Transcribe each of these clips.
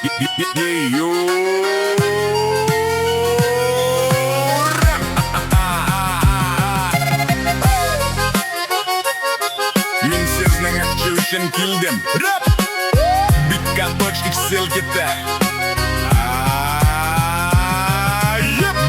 Мен сезнің ақчы үшін келдім. Битка точник селкеті.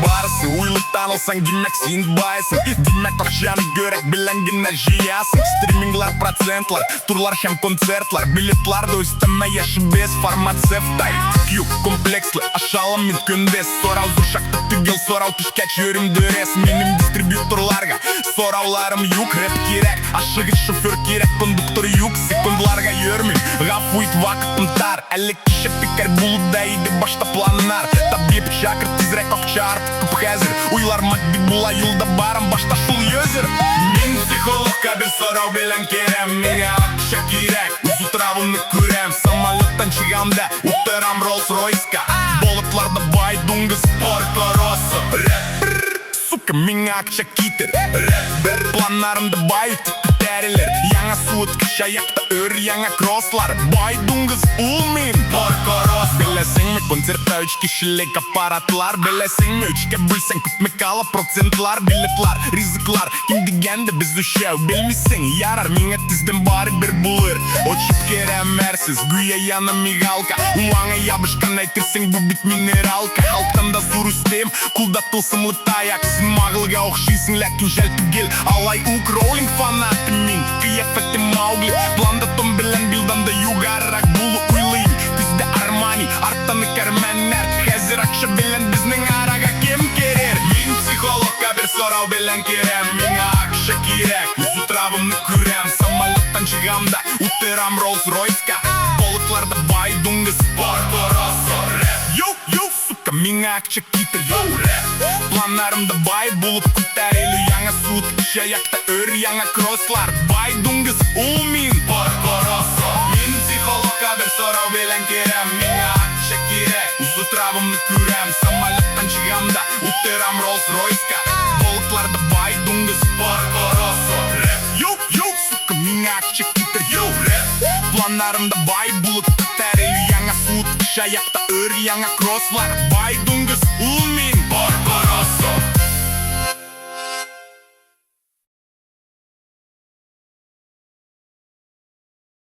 Барысы ойлы танылсаң, демек сен байсың. Демек ақшаны көрек біленгені жиясың. Стриминглар, процентлар, турлар хем концертлар. Билетларды өстімі яшы без фармацевтай. Кюк комплекслы, ашалым мен күндес. Сорау зұршақты түгел, сорау түшкәч өрімді өрес. Менің дистрибьюторларға сорауларым юк. Рэп керек, ашығыш шофер керек. Кондуктор юк, секундларға өрмін. Ғафуит вақытым тар. Әлі кеші пікер бұлыда еді башта планар. Табип шақыр тезірек ақча артып күп қазір. Уйлар макби була юлда барым башта шул өзір. Мен психологқа бір сорау белен керем. Менге ақша керек, ұзу травымны көрем. Самолеттан шығамда, ұттырам Роллс-Ройска. Болытларда байдуңғы спорт оросы. Сука, мен ақша кетір. Планарымды байыт тәрілер. Яңа суыт кіш аяқта өр, яңа кросслар. Байдуңғыз ұл мен порт орос. Білесің ме концертта 3 кішілік аппаратлар. Білесің ме 3-ке бүлсең күпме кала процентлар. Билетлар, ризыклар, кім дегенді біз үшеу. Білмесің, ярар, менге тізден бары бір бұлыр. Очып керем әрсіз, гүйе яна мигалка. Уаңа ябышқан айтырсың, бұл бит минералка. Халықтанда зұр үстем, құлда тылсымлы таяк. Сін мағылға оқшисың, ләкін жәл түгел. Алай ук роллинг фанаты мен, кияфетті Маугли. Планда том білен билданда югарырақ бұлы уйлайым. Бізде Армани, арттаны кәрмәннәр. Қазір ақша білен бізнің араға кем керер. Мен психологқа бір сорау білен керем. Менге ақша керек, ұзу травымны көрем. Самолеттан шығамда, ұттырам Роллс-Ройска. Болытларда байдуңғы спорт оросы. Йоу, сука, менге ақша кетір. Планарымда бай болып күттәрелі. Яңа суыт кіш аяқта өр, яңа кросслар. Байдуңғыз ұл мен порт оросы. Мен психологқа бір сорау белен керем. Менге ақша керек, ұзу травымны көрем. Самолеттан шығамда, ұттырам Роллс-Ройска. Болытларда байдуңғыз спорт оросы. Йоу, сука, менге ақша кетір. Планарымда бай болып күттәрелі. Яңа суыт кіш аяқта өр, яңа кросслар. Байдуңғыз ұл